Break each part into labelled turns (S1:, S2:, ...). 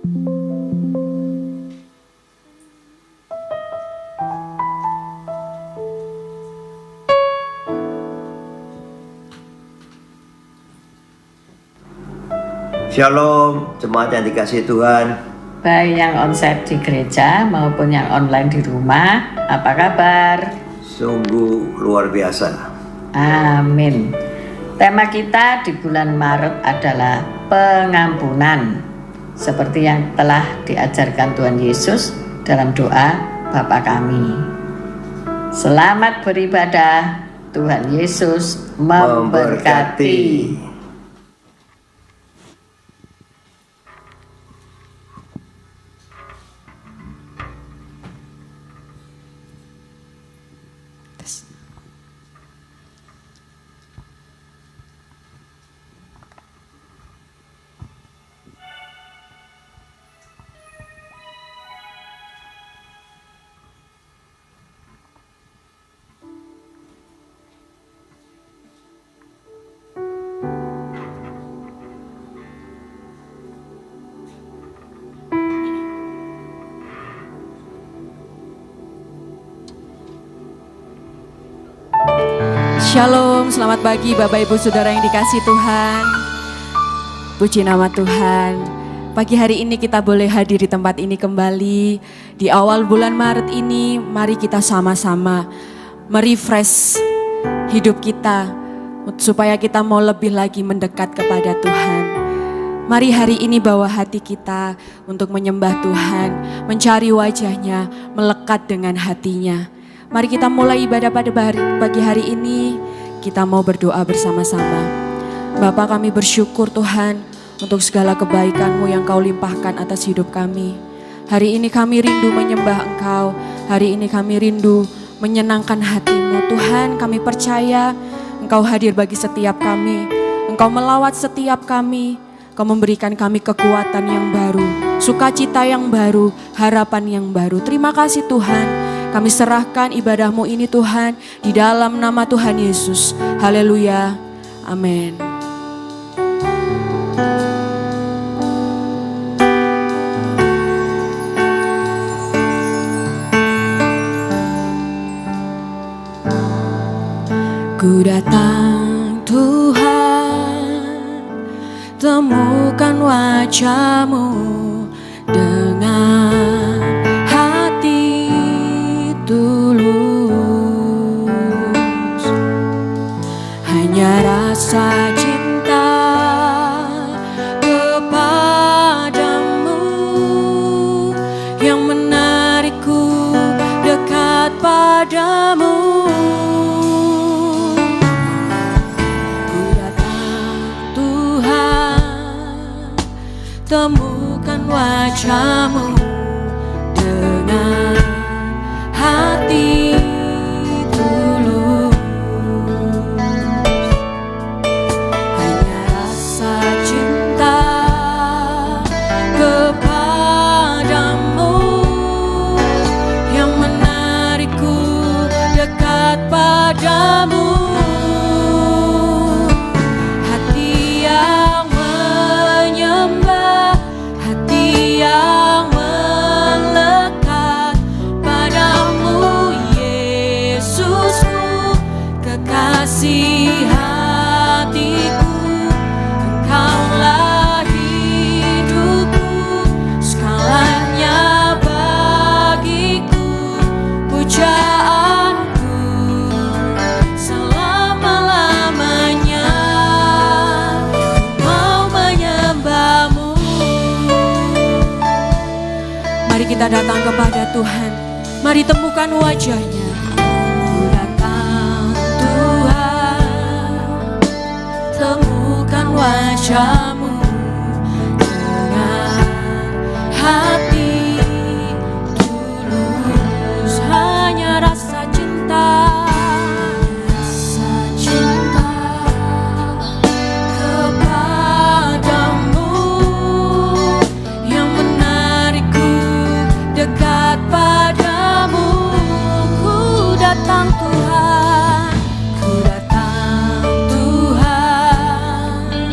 S1: Shalom, jemaat yang dikasihi Tuhan.
S2: Baik yang onsite di gereja maupun yang online di rumah, apa kabar?
S1: Sungguh luar biasa.
S2: Amin. Tema kita di bulan Maret adalah pengampunan, seperti yang telah diajarkan Tuhan Yesus dalam doa Bapa kami. Selamat beribadah, Tuhan Yesus memberkati.
S3: Shalom, selamat pagi Bapak Ibu Saudara yang dikasihi Tuhan. Puji nama Tuhan. Pagi hari ini kita boleh hadir di tempat ini kembali. Di awal bulan Maret ini, mari kita sama-sama merefresh hidup kita supaya kita mau lebih lagi mendekat kepada Tuhan. Mari hari ini bawa hati kita untuk menyembah Tuhan, mencari wajahnya, melekat dengan hatinya. Mari kita mulai ibadah pada pagi hari ini, kita mau berdoa bersama-sama. Bapa, kami bersyukur Tuhan untuk segala kebaikan-Mu yang Kau limpahkan atas hidup kami. Hari ini kami rindu menyembah Engkau, hari ini kami rindu menyenangkan hati-Mu. Tuhan, kami percaya Engkau hadir bagi setiap kami, Engkau melawat setiap kami, Engkau memberikan kami kekuatan yang baru, sukacita yang baru, harapan yang baru. Terima kasih Tuhan. Kami serahkan ibadah-Mu ini Tuhan, di dalam nama Tuhan Yesus. Haleluya. Amin. Ku datang Tuhan, temukan wajah-Mu dengan tulus, hanya rasa cinta kepadamu yang menarikku dekat padamu. Ku datang Tuhan, temukan wajah-Mu dengan hati tulus, hanya rasa cinta kepadamu yang menarikku dekat padamu. Hati yang menyembah, hati yang melekat padamu, Yesusku, kekasih hatiku. Engkaulah hidupku, segalanya bagiku, pujaanku selama-lamanya. Ku mau menyembah-Mu. Mari kita datang kepada Tuhan, mari temukan wajah-Nya. Ku datang Tuhan, temukan wajah-Mu dengan hati tulus, hanya rasa cinta kepadamu yang menarikku dekat padamu. Ku datang Tuhan, ku datang Tuhan,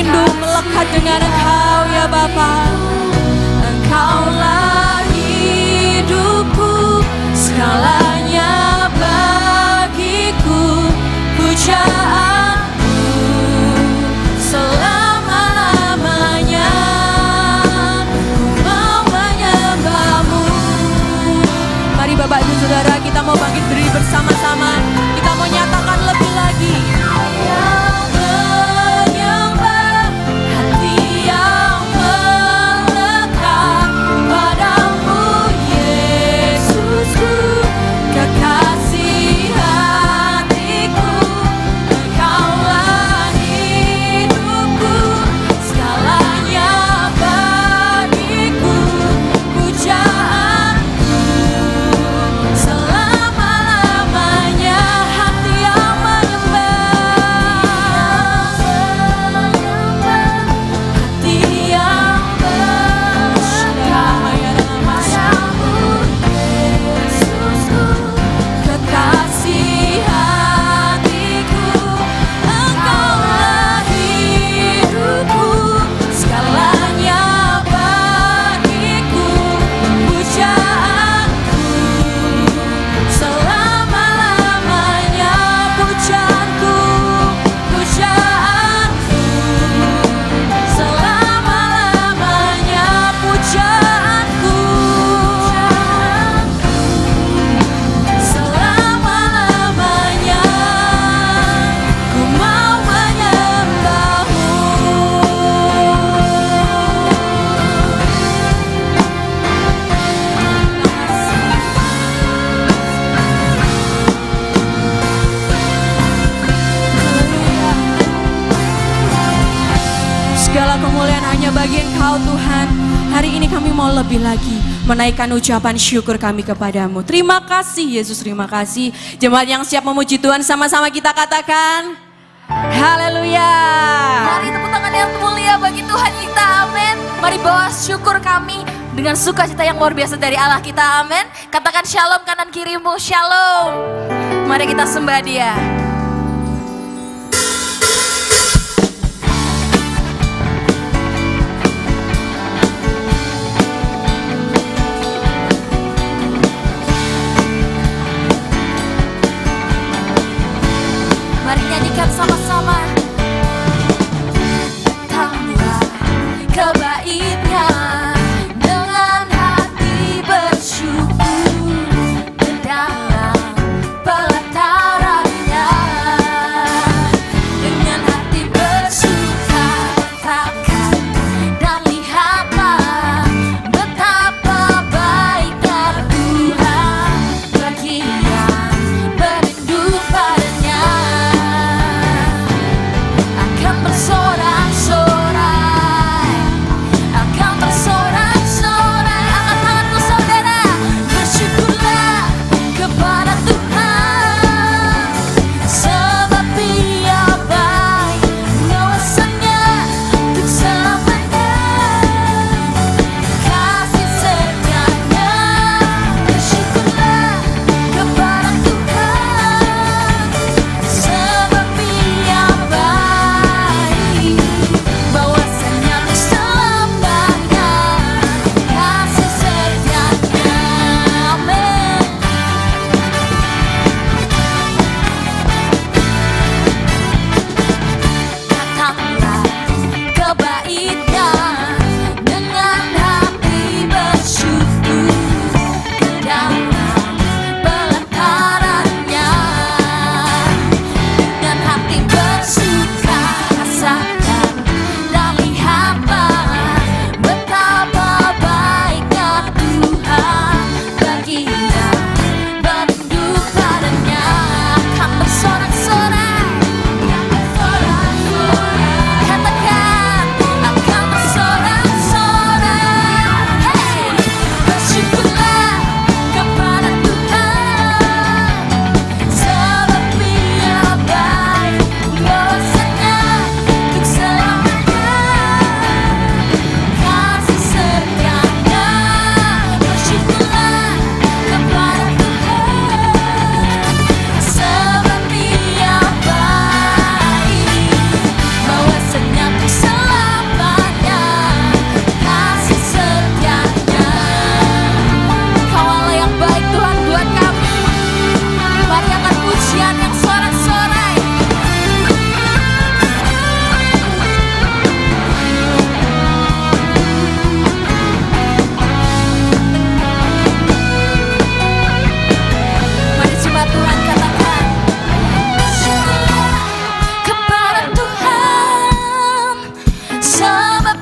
S3: rindu melekat dengan Engkau ya Bapa. Engkaulah hidupku, segalanya bagiku, pujaanku selama-lamanya. Ku mau menyembahmu. Mari Bapak Ibu Saudara, kita mau bangkit berdiri bersama-sama. Kita mau nyatakan lebih lagi. Segala kemuliaan hanya bagi Engkau Tuhan. Hari ini kami mau lebih lagi menaikkan ucapan syukur kami kepadamu. Terima kasih Yesus, terima kasih. Jemaat yang siap memuji Tuhan, sama-sama kita katakan haleluya.
S4: Mari tepuk tangan yang mulia bagi Tuhan kita, amin. Mari bawa syukur kami dengan sukacita yang luar biasa dari Allah kita, amin. Katakan shalom kanan kirimu, shalom. Mari kita sembah Dia. Mari nyanyikan sama-sama. Tambah kebaiknya dengan hati bersyukur, ke dalam pelatarannya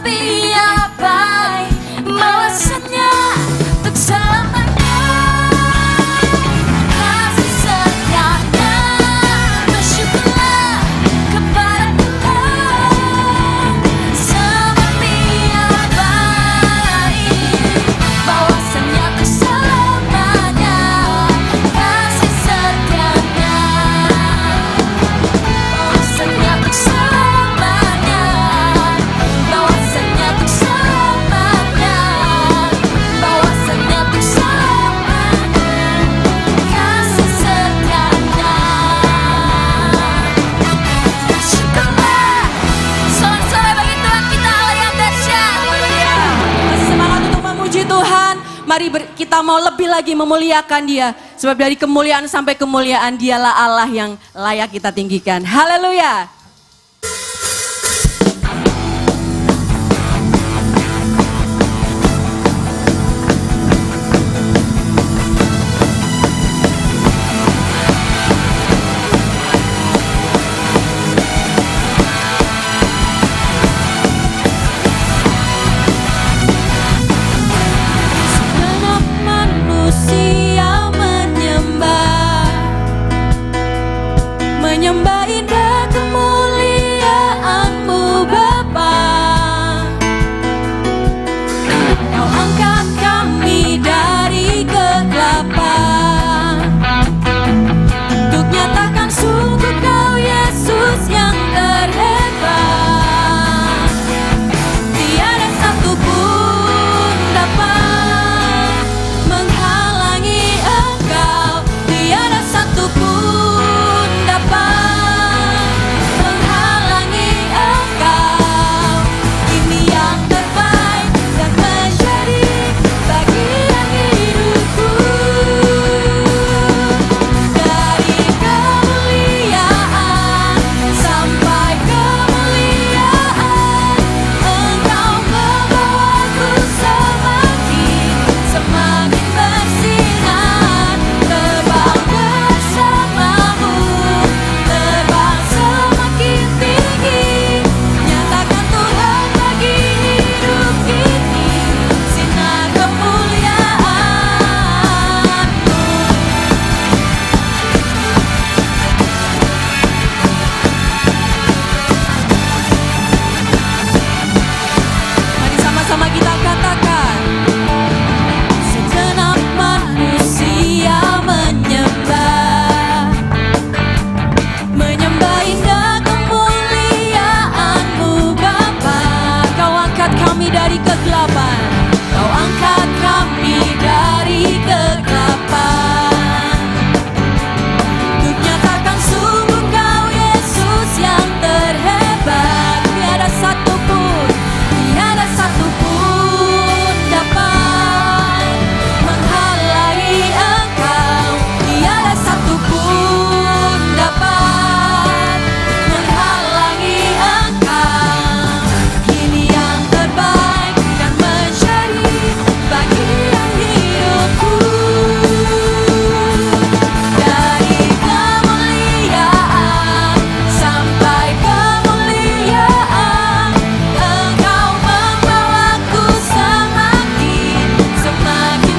S4: setia baik, balasannya untuk selamanya. Kasih setianya, bersyukurlah kepada Tuhan. Setia baik, balasannya untuk selamanya. Kasih setianya, balasannya untuk selamanya. Balasannya untuk selamanya. Balasannya untuk selamanya. Kasih setianya. Syukurlah. Sorak-sorai bagi Tuhan kita Allah yang dahsyat.
S3: Masih semangat untuk memuji Tuhan. Mari kita mau lebih lagi memuliakan Dia. Sebab dari kemuliaan sampai kemuliaan Dialah Allah yang layak kita tinggikan. Haleluya. Segenap manusia menyembah indah kemuliaan-Mu Bapa. Kau angkat kami dari kegelapan untuk nyatakan sungguh Kau Yesus yang terhebat. Tiada satupun dapat menghalangi Engkau. Tiada satupun dapat menghalangi Engkau. Ini yang terbaik dan menjadi bagian hidupku. Dari kemuliaan sampai kemuliaan, Engkau membawaku semakin bersinar. Terbang bersamamu, terbang semakin tinggi. Nyatakan Tuhan bagi hidup ini, sinar kemuliaan-Mu. Mari sama-sama kita katakan. Segenap manusia menyembah indah kemuliaan-Mu Bapa. Kau angkat kami dari kegelapan. Kau angkat kami dari kegelapan untuk nyatakan sungguh Kau Yesus yang terhebat. Tiada satupun dapat menghalangi Engkau. Tiada satupun dapat menghalangi Engkau. Ini yang terbaik dan menjadi bagian hidupku. Dari kemuliaan sampai kemuliaan, Engkau membawaku semakin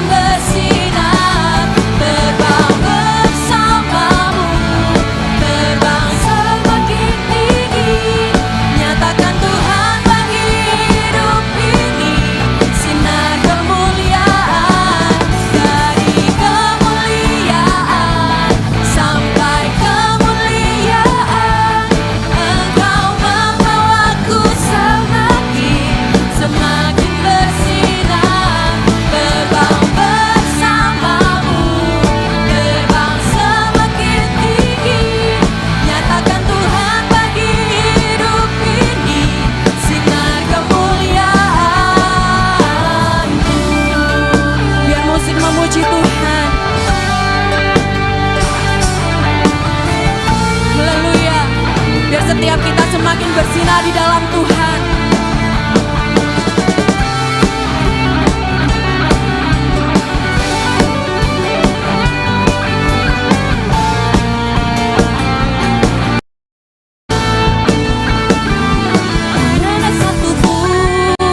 S3: bersinar. Terbang bersamamu, terbang semakin tinggi. Nyatakan Tuhan bagi hidup ini, sinar kemuliaan. Dari kemuliaan sampai kemuliaan, Engkau membawaku semakin bersinar. Terbang bersamamu, terbang semakin tinggi. Nyatakan Tuhan bagi hidup ini, sinar kemuliaan-Mu. Biar musik memuji Tuhan. Haleluya. Biar setiap kita semakin bersinar di dalam Tuhan. Tiada satupun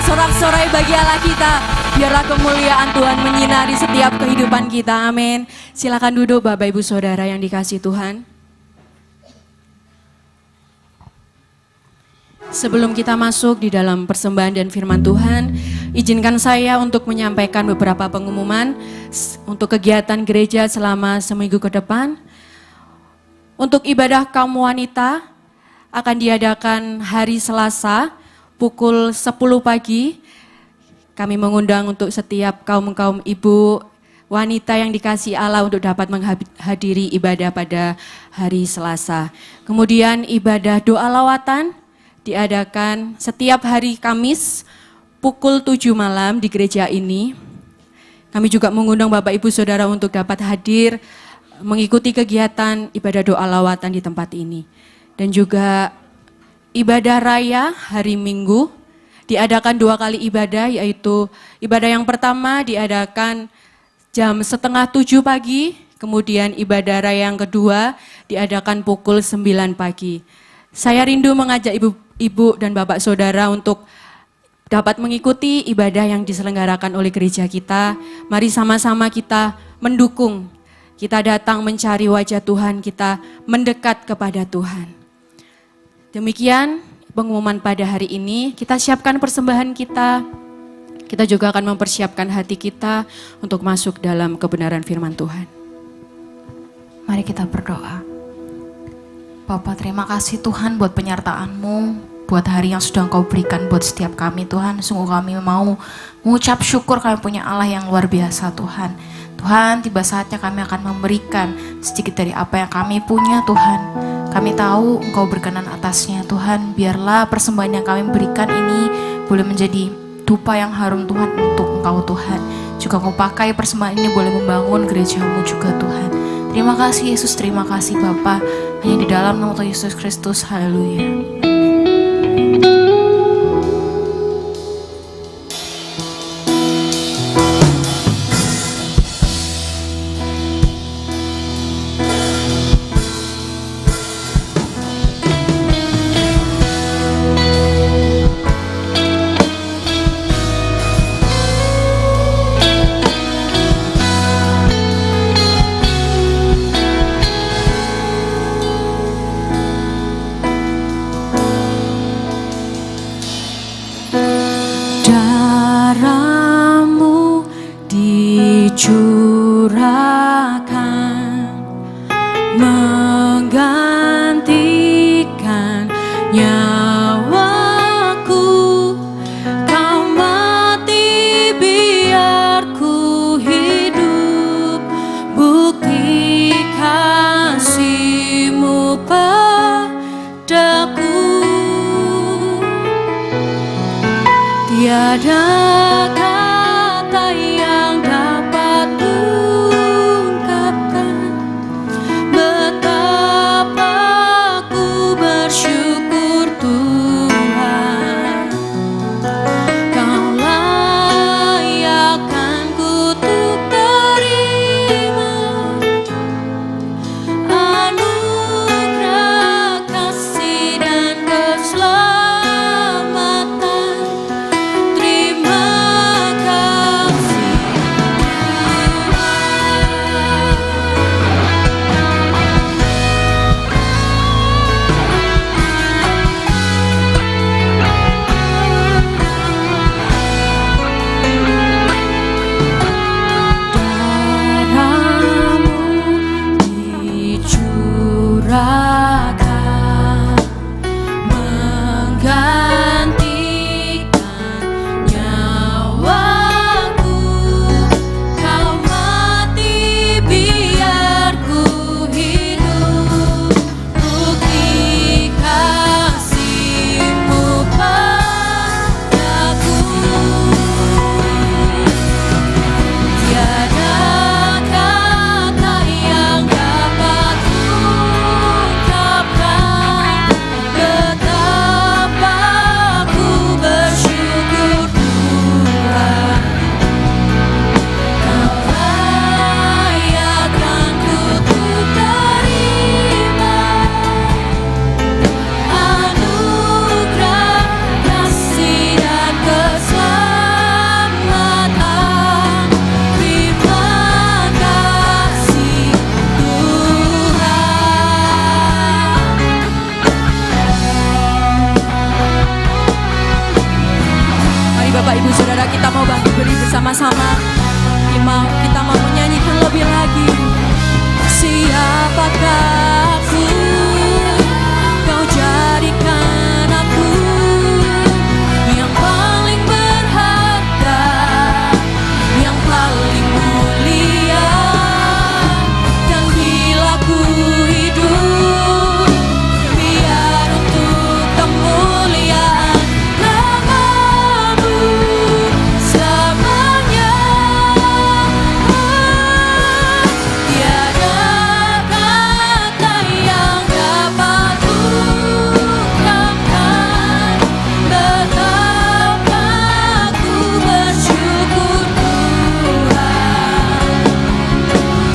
S3: bersorak-sorai bagi Allah kita. Biarlah kemuliaan Tuhan menyinari setiap kehidupan kita. Amin. Silakan duduk Bapak Ibu Saudara yang dikasihi Tuhan. Sebelum kita masuk di dalam persembahan dan firman Tuhan, izinkan saya untuk menyampaikan beberapa pengumuman untuk kegiatan gereja selama seminggu ke depan. Untuk ibadah kaum wanita akan diadakan hari Selasa pukul 10 pagi. Kami mengundang untuk setiap kaum ibu wanita yang dikasihi Allah untuk dapat menghadiri ibadah pada hari Selasa. Kemudian ibadah doa lawatan diadakan setiap hari Kamis pukul 7 malam di gereja ini. Kami juga mengundang Bapak Ibu Saudara untuk dapat hadir mengikuti kegiatan ibadah doa lawatan di tempat ini. Dan juga ibadah raya hari Minggu diadakan 2 kali ibadah, yaitu ibadah yang pertama diadakan jam 6:30 pagi, kemudian ibadah raya yang kedua diadakan pukul 9 pagi. Saya rindu mengajak ibu dan bapak saudara untuk dapat mengikuti ibadah yang diselenggarakan oleh gereja kita. Mari sama-sama kita mendukung, kita datang mencari wajah Tuhan, kita mendekat kepada Tuhan. Demikian pengumuman pada hari ini. Kita siapkan persembahan kita. Kita juga akan mempersiapkan hati kita untuk masuk dalam kebenaran firman Tuhan.
S4: Mari kita berdoa. Bapak, terima kasih Tuhan buat penyertaan-Mu, buat hari yang sudah Engkau berikan buat setiap kami Tuhan. Sungguh kami mau mengucap syukur kami punya Allah yang luar biasa Tuhan. Tuhan, tiba saatnya kami akan memberikan sedikit dari apa yang kami punya Tuhan. Kami tahu Engkau berkenan atasnya Tuhan. Biarlah persembahan yang kami berikan ini boleh menjadi dupa yang harum Tuhan untuk Engkau Tuhan. Juga Engkau pakai persembahan ini boleh membangun gereja-Mu juga Tuhan. Terima kasih Yesus, terima kasih Bapa. Hanya di dalam nama Tuhan Yesus Kristus, haleluya.
S3: Curahkan menggantikan nyawaku, Kau mati biar ku hidup, bukti kasih-Mu padaku. Tiada kata yang dapat ungkapkan betapa ku bersyukur Tuhan. Kau layakkan ku untuk terima anugerah kasih dan keselamatan. Terima Ibu Saudara, kita mau bangkit berdiri bersama-sama. Kita mau menyanyikan lebih lagi. Siapakah aku, Kau jadikan aku yang paling berharga, yang paling mulia. Dan bila ku hidup, biar untuk kemuliaan nama-Mu selamanya. Tiada kata yang dapat ungkapkan betapa ku bersyukur Tuhan.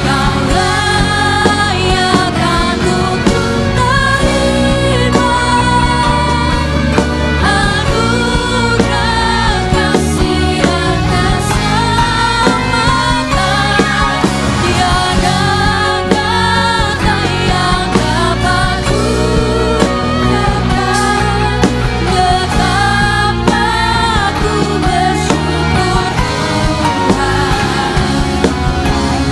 S3: Kau layak untuk terima anugerah kasih dan keselamatan. Tiada kata yang dapat ungkapkan betapa ku bersyukur Tuhan.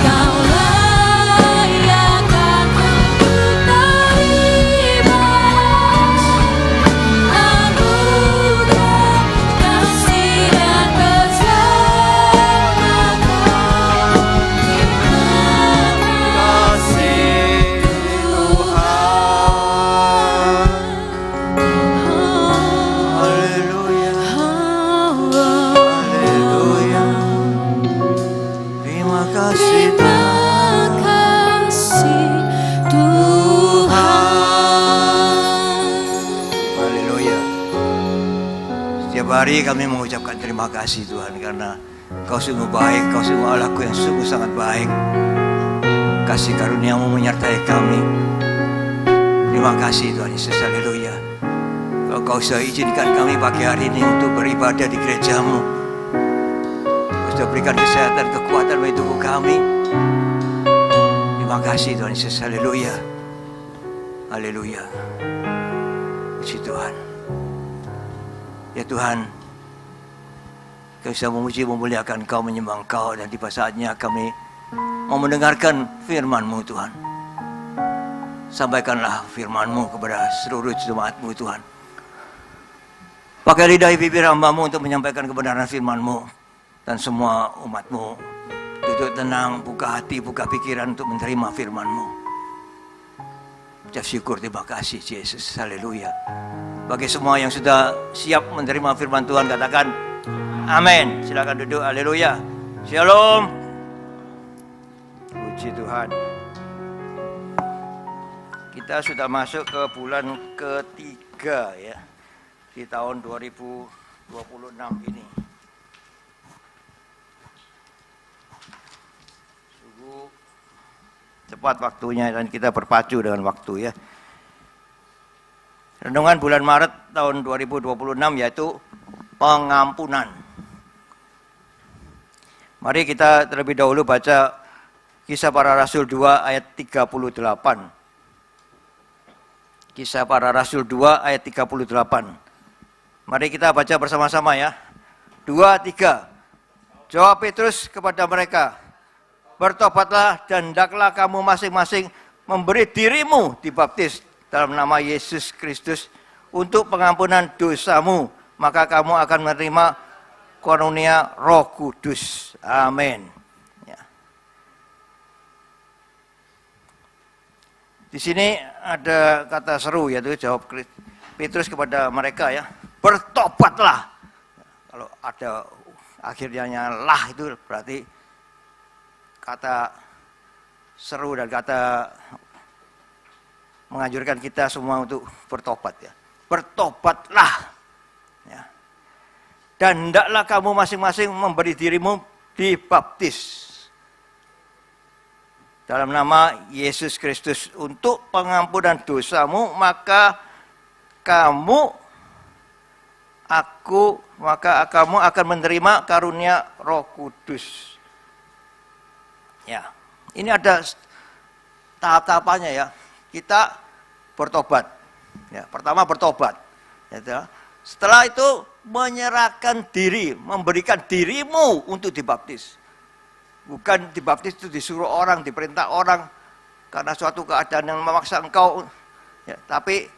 S3: Kau layak untuk terima anugerah kasih dan
S1: Haleluya. Haleluya. Terima kasih
S3: Terima kasih Tuhan.
S1: Haleluya. Setiap hari kami mengucapkan terima kasih Tuhan, karena Kau sungguh baik, Kau sungguh Allahku yang sungguh sangat baik. Kasih karunia-Mu menyertai kami. Terima kasih Tuhan Yesus, haleluya. Kalau Kau sudah izinkan kami pagi hari ini untuk beribadah di gereja-Mu, Kau sudah berikan kesehatan, kekuatan bagi tubuh kami. Terima kasih Tuhan Yesus, haleluya. Haleluya. Puji Tuhan. Ya Tuhan, kami bisa memuji, memuliakan Kau, menyembah Kau, dan tiba saatnya kami mau mendengarkan firman-Mu Tuhan. Sampaikanlah firman-Mu kepada seluruh jemaat-Mu Tuhan. Pakai lidah bibir hamba-Mu untuk menyampaikan kebenaran firman-Mu, dan semua umat-Mu duduk tenang, buka hati, buka pikiran untuk menerima firman-Mu. Ucap syukur, terima kasih Yesus, haleluya. Bagi semua yang sudah siap menerima firman Tuhan, katakan amin. Silakan duduk, haleluya. Shalom. Puji Tuhan. Kita sudah masuk ke bulan ketiga ya, di tahun 2026 ini. Sungguh cepat waktunya, dan kita berpacu dengan waktu ya. Renungan bulan Maret tahun 2026 yaitu pengampunan. Mari kita terlebih dahulu baca Kisah Para Rasul 2 ayat 38. Kisah Para Rasul 2 ayat 38. Mari kita baca bersama-sama ya. 2, 3. Jawab Petrus kepada mereka, bertobatlah dan hendaklah kamu masing-masing memberi dirimu dibaptis dalam nama Yesus Kristus untuk pengampunan dosamu, maka kamu akan menerima karunia Roh Kudus. Amin. Ya. Di sini ada kata seru, yaitu jawab Petrus kepada mereka ya, bertobatlah. Kalau ada akhirnya lah, itu berarti kata seru dan kata menganjurkan kita semua untuk bertobat ya. Bertobatlah. Ya. Dan hendaklah kamu masing-masing memberi dirimu dibaptis dalam nama Yesus Kristus untuk pengampunan dosamu, maka kamu akan menerima karunia Roh Kudus. Ya, ini ada tahap-tahapannya ya. Kita bertobat. Ya, pertama bertobat. Ya, Setelah itu menyerahkan diri, memberikan dirimu untuk dibaptis. Bukan dibaptis itu disuruh orang, diperintah orang karena suatu keadaan yang memaksa engkau, ya, tapi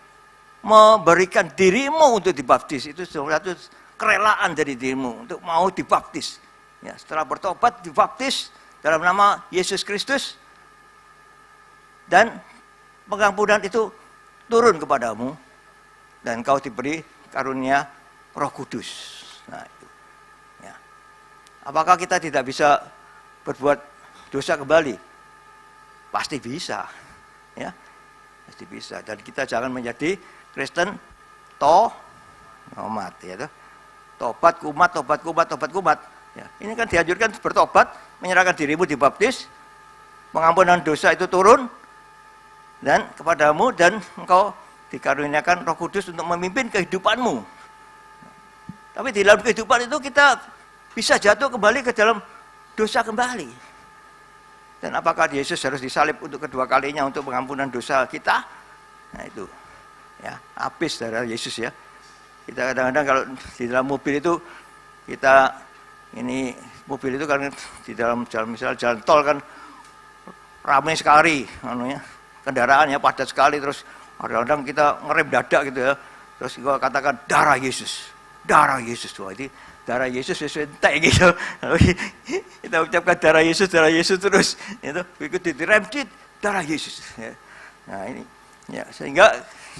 S1: memberikan dirimu untuk dibaptis itu suatu kerelaan dari dirimu untuk mau dibaptis. Ya, setelah bertobat dibaptis dalam nama Yesus Kristus dan pengampunan itu turun kepadamu dan engkau diberi karunia Roh Kudus. Nah, itu. Ya. Apakah kita tidak bisa berbuat dosa kembali? Pasti bisa, ya, pasti bisa. Dan kita jangan menjadi Kristen tomat, ya, tobat kumat. Ya, ini kan dianjurkan bertobat, menyerahkan dirimu dibaptis, pengampunan dosa itu turun dan kepadamu dan engkau dikaruniakan Roh Kudus untuk memimpin kehidupanmu. Tapi di dalam kehidupan itu kita bisa jatuh kembali ke dalam dosa kembali. Dan apakah Yesus harus disalib untuk kedua kalinya untuk pengampunan dosa kita? Nah itu, ya, habis darah Yesus, ya. Kita kadang-kadang kalau di dalam mobil itu kita mobil itu kan di dalam jalan, misalnya jalan tol kan ramai sekali, kendaraannya padat sekali, terus kadang-kadang kita ngerem dadak gitu, ya. Terus gua katakan darah Yesus, wah itu darah Yesus entek gitu. Kita ucapkan darah Yesus terus, itu ikut direm darah Yesus. Ya. Nah ini, ya, sehingga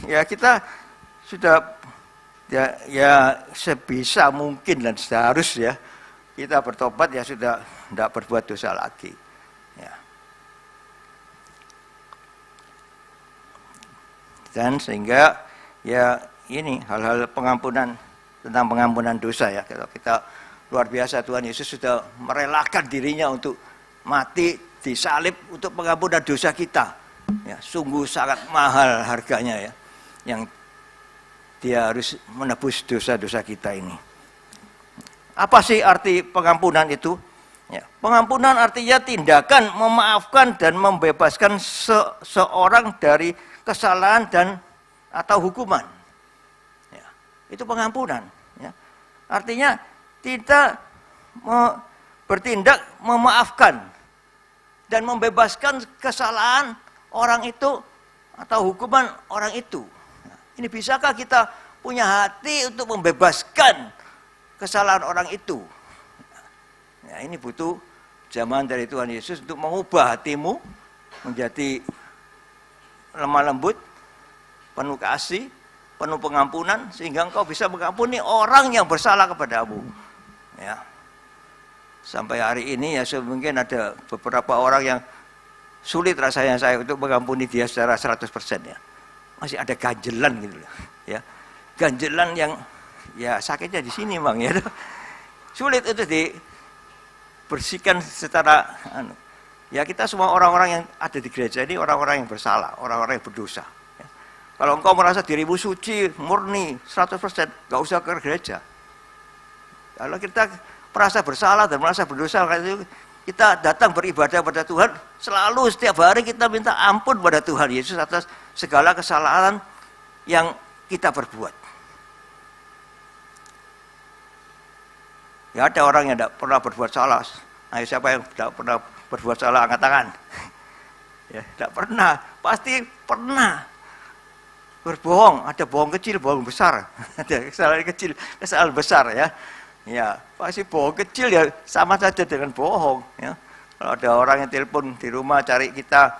S1: ya kita sudah ya sebisa mungkin dan seharusnya kita bertobat, ya sudah tidak berbuat dosa lagi. Ya. Dan sehingga ya ini hal-hal tentang pengampunan dosa, ya. Kalau kita luar biasa, Tuhan Yesus sudah merelakan dirinya untuk mati disalib untuk pengampunan dosa kita. Ya, sungguh sangat mahal harganya, ya. Yang dia harus menebus dosa-dosa kita ini. Apa sih arti pengampunan itu? Ya, pengampunan artinya tindakan memaafkan dan membebaskan seseorang dari kesalahan dan atau hukuman. Ya, itu pengampunan. Ya. Artinya kita bertindak memaafkan dan membebaskan kesalahan orang itu atau hukuman orang itu. Ini bisakah kita punya hati untuk membebaskan kesalahan orang itu? Ya, ini butuh zaman dari Tuhan Yesus untuk mengubah hatimu menjadi lemah lembut, penuh kasih, penuh pengampunan, sehingga engkau bisa mengampuni orang yang bersalah kepadamu. Ya. Sampai hari ini ya mungkin ada beberapa orang yang sulit rasanya saya untuk mengampuni dia secara 100%, ya. Masih ada ganjelan gitu, ya. Ganjelan yang ya sakitnya di sini, Bang, ya. Sulit untuk dibersihkan secara ya, kita semua orang-orang yang ada di gereja ini orang-orang yang bersalah, orang-orang yang berdosa. Ya. Kalau engkau merasa dirimu suci, murni, 100%, gak usah ke gereja. Kalau kita merasa bersalah dan merasa berdosa, kita datang beribadah pada Tuhan, selalu setiap hari kita minta ampun pada Tuhan Yesus atas segala kesalahan yang kita perbuat. Ya, ada orang yang tidak pernah berbuat salah. Ayo, siapa yang tidak pernah berbuat salah, angkat tangan. Ya, tidak pernah, pasti pernah berbohong. Ada bohong kecil, bohong besar. Ada kesalahan kecil, kesalahan besar, ya. Ya, pasti bohong kecil ya sama saja dengan bohong, ya. Kalau ada orang yang telepon di rumah cari kita,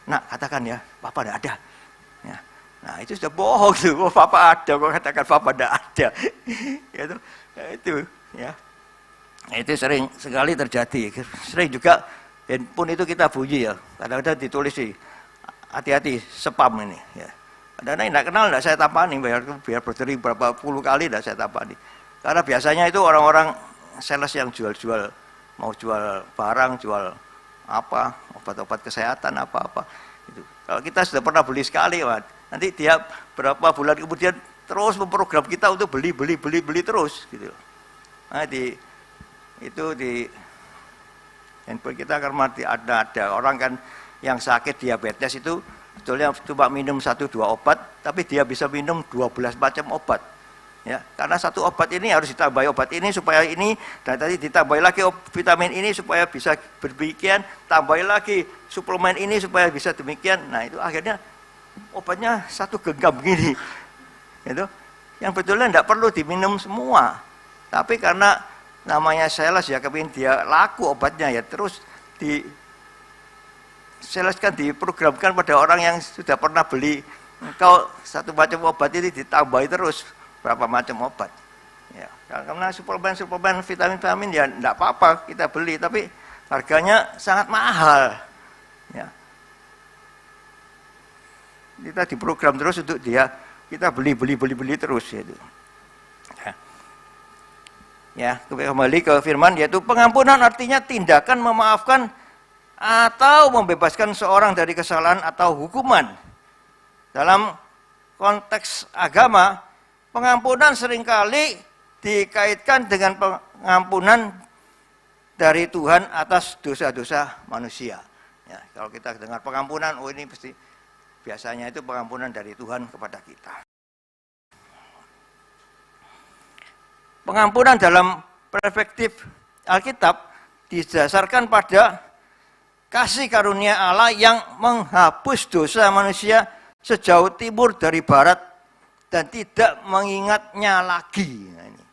S1: nak katakan ya, papa tidak ada. Ya. Nah itu sudah bohong tuh, oh, papa ada, kok katakan papa tidak ada. Itu, ya. Nah, itu sering sekali terjadi. Sering juga handphone itu kita bunyi, ya. Kadang-kadang ditulis sih, hati-hati spam ini, ya. Kadang-kadang tidak kenal, tidak saya tampani, biar berdiri berapa puluh kali tidak saya tampani. Karena biasanya itu orang-orang sales yang jual-jual, mau jual barang, jual apa, obat-obat kesehatan, apa-apa. Itu. Kalau kita sudah pernah beli sekali, nanti dia berapa bulan kemudian terus memprogram kita untuk beli terus, gitu. Nah, di handphone kita karena ada orang kan yang sakit diabetes itu Sebetulnya cuma minum 1-2 obat, tapi dia bisa minum 12 macam obat. Ya, karena satu obat ini harus ditambahi obat ini supaya ini, dan tadi ditambahi lagi vitamin ini supaya bisa demikian, tambahi lagi suplemen ini supaya bisa demikian. Nah itu akhirnya obatnya satu genggam gini, itu yang betulnya tidak perlu diminum semua, tapi karena namanya sales ya, kepingin dia laku obatnya ya, terus di saleskan, diprogramkan pada orang yang sudah pernah beli. Engkau satu macam obat ini ditambahi terus berapa macam obat ya, karena suplemen vitamin ya tidak apa-apa kita beli, tapi harganya sangat mahal ya. Kita diprogram terus untuk dia, kita beli terus gitu. Ya, kembali ke firman, yaitu pengampunan artinya tindakan memaafkan atau membebaskan seorang dari kesalahan atau hukuman. Dalam konteks agama, pengampunan seringkali dikaitkan dengan pengampunan dari Tuhan atas dosa-dosa manusia. Ya, kalau kita dengar pengampunan, oh ini pasti biasanya itu pengampunan dari Tuhan kepada kita. Pengampunan dalam perspektif Alkitab didasarkan pada kasih karunia Allah yang menghapus dosa manusia sejauh timur dari barat dan tidak mengingatnya lagi. Nah, ini.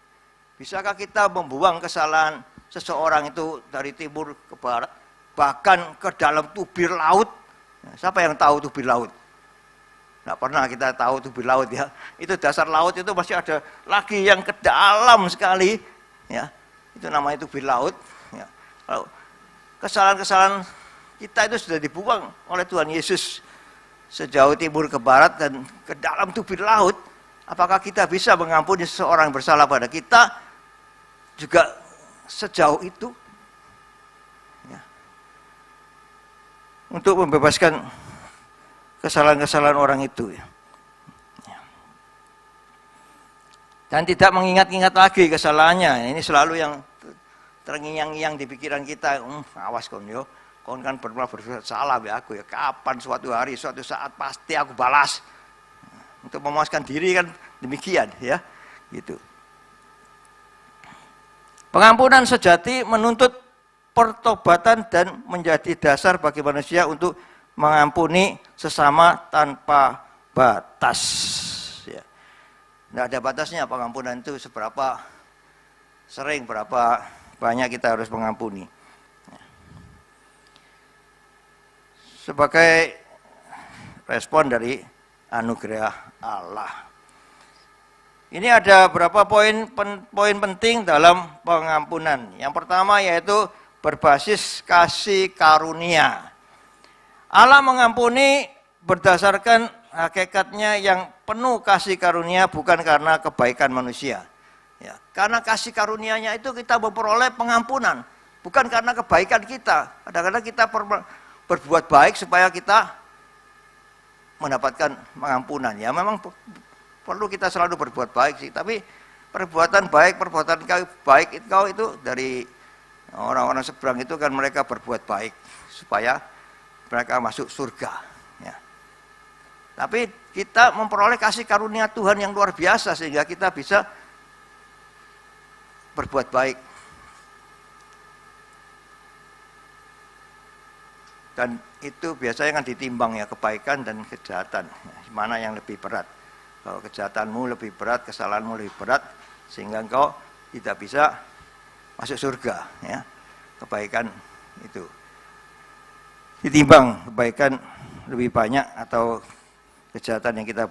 S1: Bisakah kita membuang kesalahan seseorang itu dari timur ke barat, bahkan ke dalam tubir laut? Nah, siapa yang tahu tubir laut? Nggak pernah kita tahu tubir laut ya. Itu dasar laut itu masih ada lagi yang ke dalam sekali. Ya, itu namanya tubir laut. Ya. Kalau kesalahan-kesalahan kita itu sudah dibuang oleh Tuhan Yesus sejauh timur ke barat dan ke dalam tubir laut. Apakah kita bisa mengampuni seseorang bersalah pada kita juga sejauh itu? Ya. Untuk membebaskan kesalahan-kesalahan orang itu. Ya. Dan tidak mengingat-ingat lagi kesalahannya. Ini selalu yang terngiang-ngiang di pikiran kita. Awas kon yo, kon kan pernah berbuat salah ya aku ya. Kapan suatu hari, suatu saat pasti aku balas. Untuk memuaskan diri kan demikian ya, gitu. Pengampunan sejati menuntut pertobatan dan menjadi dasar bagi manusia untuk mengampuni sesama tanpa batas. Ya. Tidak ada batasnya pengampunan itu, seberapa sering, berapa banyak kita harus mengampuni. Sebagai respon dari anugerah Allah. Ini ada beberapa poin penting dalam pengampunan. Yang pertama yaitu berbasis kasih karunia. Allah mengampuni berdasarkan hakikatnya yang penuh kasih karunia, bukan karena kebaikan manusia. Ya, karena kasih karunianya itu kita memperoleh pengampunan, bukan karena kebaikan kita. Kadang-kadang kita berbuat baik supaya kita mendapatkan pengampunan. Ya memang perlu kita selalu berbuat baik sih, tapi perbuatan baik itu dari orang-orang seberang itu kan mereka berbuat baik supaya mereka masuk surga. Ya. Tapi kita memperoleh kasih karunia Tuhan yang luar biasa sehingga kita bisa berbuat baik. Dan itu biasanya kan ditimbang ya, kebaikan dan kejahatan. Mana yang lebih berat? Kalau kejahatanmu lebih berat, kesalahanmu lebih berat, sehingga engkau tidak bisa masuk surga. Ya. Kebaikan itu ditimbang, kebaikan lebih banyak atau kejahatan yang kita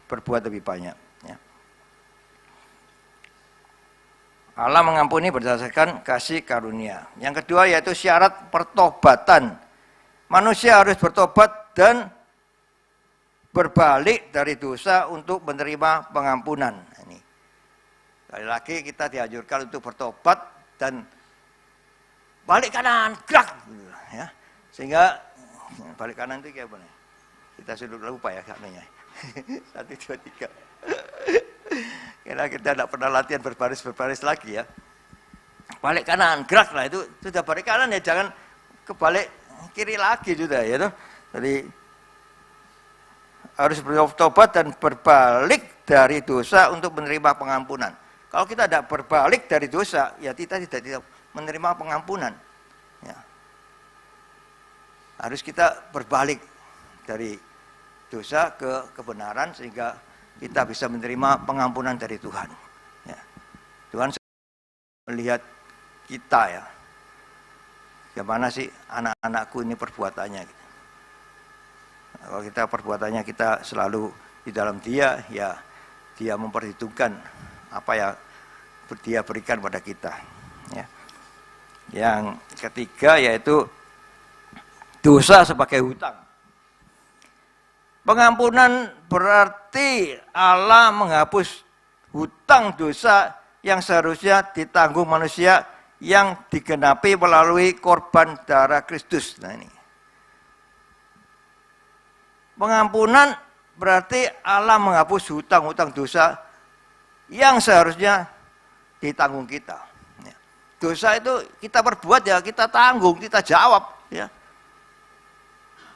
S1: berbuat lebih banyak. Ya. Allah mengampuni berdasarkan kasih karunia. Yang kedua yaitu syarat pertobatan. Manusia harus bertobat dan berbalik dari dosa untuk menerima pengampunan. Ini. Sekali lagi kita dianjurkan untuk bertobat dan balik kanan, gerak. Ya. Sehingga balik kanan itu kayak apa? Kita sudah lupa ya katanya. 1, 2, 3. Karena kita tidak pernah latihan berbaris lagi ya. Balik kanan, gerak lah itu sudah balik kanan ya, jangan kebalik kiri lagi sudah ya. Jadi harus bertobat dan berbalik dari dosa untuk menerima pengampunan. Kalau kita tidak berbalik dari dosa, ya kita tidak menerima pengampunan. Ya. Harus kita berbalik dari dosa ke kebenaran sehingga kita bisa menerima pengampunan dari Tuhan. Ya. Tuhan melihat kita ya, bagaimana sih anak-anakku ini perbuatannya. Gitu. Kalau kita perbuatannya kita selalu di dalam Dia, ya Dia memperhitungkan apa yang Dia berikan pada kita. Ya. Yang ketiga yaitu dosa sebagai hutang. Pengampunan berarti Allah menghapus hutang dosa yang seharusnya ditanggung manusia yang digenapi melalui korban darah Kristus. Nah ini. Pengampunan berarti Allah menghapus hutang-hutang dosa yang seharusnya ditanggung kita. Dosa itu kita perbuat ya kita tanggung, kita jawab. Ya.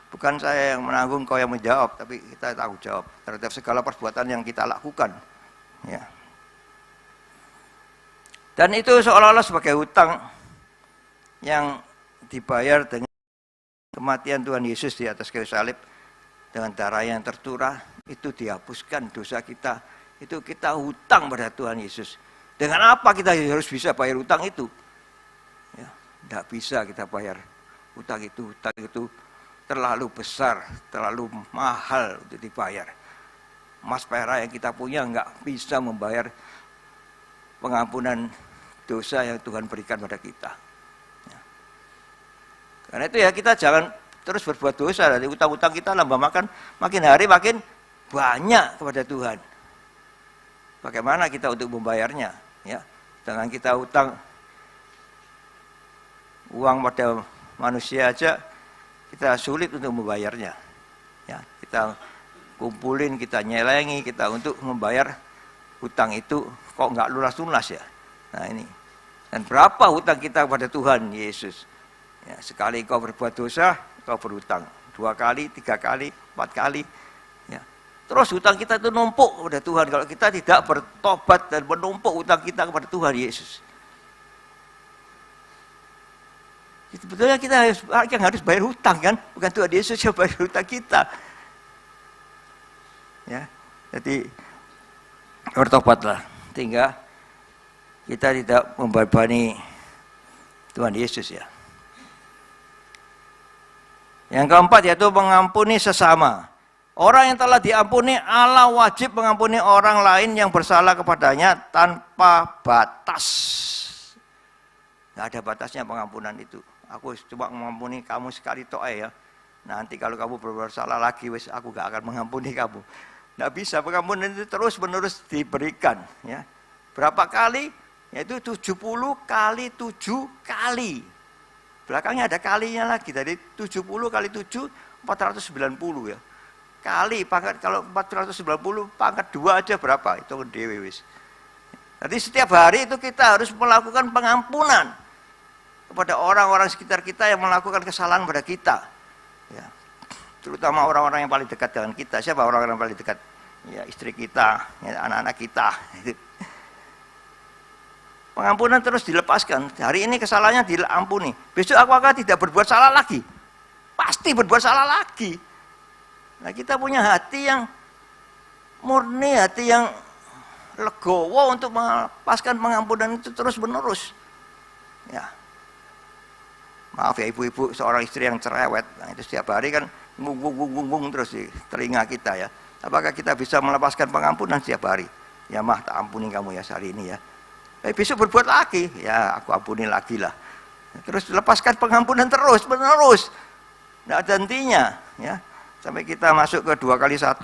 S1: Bukan saya yang menanggung, kau yang menjawab, tapi kita tanggung jawab terhadap segala perbuatan yang kita lakukan. Ya. Dan itu seolah-olah sebagai hutang yang dibayar dengan kematian Tuhan Yesus di atas kayu salib, dengan darah yang tercurah, itu dihapuskan dosa kita. Itu kita hutang pada Tuhan Yesus. Dengan apa kita harus bisa bayar hutang itu? Ya, tidak bisa kita bayar hutang itu. Hutang itu terlalu besar, terlalu mahal untuk dibayar. Emas perak yang kita punya nggak bisa membayar pengampunan dosa yang Tuhan berikan pada kita. Ya. Karena itu ya kita jangan terus berbuat dosa. Dari utang-utang kita lambah makin hari makin banyak kepada Tuhan. Bagaimana kita untuk membayarnya? Ya, dengan kita utang uang pada manusia aja kita sulit untuk membayarnya. Ya, kita kumpulin, kita nyelengi, kita untuk membayar hutang itu kok nggak lunas-lunas ya. Nah ini. Dan berapa hutang kita kepada Tuhan Yesus? Ya, sekali kau berbuat dosa, kau berhutang. 2 kali, 3 kali, 4 kali. Ya. Terus hutang kita itu numpuk kepada Tuhan. Kalau kita tidak bertobat dan menumpuk hutang kita kepada Tuhan Yesus. Sebetulnya kita harus bayar hutang kan, bukan Tuhan Yesus yang bayar hutang kita. Ya, jadi bertobatlah, sehingga kita tidak membebani Tuhan Yesus ya. Yang keempat yaitu mengampuni sesama. Orang yang telah diampuni, Allah wajib mengampuni orang lain yang bersalah kepadanya tanpa batas. Tidak ada batasnya pengampunan itu. Aku cuma mengampuni kamu sekali toh ya. Nanti kalau kamu berbuat salah lagi, wes aku gak akan mengampuni kamu. Tidak bisa, pengampunan itu terus menerus diberikan. Ya. Berapa kali? Yaitu 70 kali 7 kali. Belakangnya ada kalinya lagi. Dari 70 kali 7, 490 ya. Kali pangkat, kalau 490 pangkat 2 aja berapa? Itu dewe wis. Jadi setiap hari itu kita harus melakukan pengampunan kepada orang-orang sekitar kita yang melakukan kesalahan pada kita. Ya. Terutama orang-orang yang paling dekat dengan kita. Siapa orang-orang yang paling dekat? Ya, istri kita, ya, anak-anak kita. Pengampunan terus dilepaskan. Hari ini kesalahannya diampuni. Besok aku akan tidak berbuat salah lagi. Pasti berbuat salah lagi. Nah, kita punya hati yang murni, hati yang legowo untuk melepaskan pengampunan itu terus menerus. Ya. Maaf ya ibu-ibu, seorang istri yang cerewet, nah itu setiap hari kan ngung terus di telinga kita ya. Apakah kita bisa melepaskan pengampunan setiap hari? Ya mah tak ampuni kamu ya hari ini ya. Besok berbuat lagi, ya aku ampuni lagi lah. Terus lepaskan pengampunan terus menerus. Tidak ada hentinya ya. Sampai kita masuk ke 2 kali 1.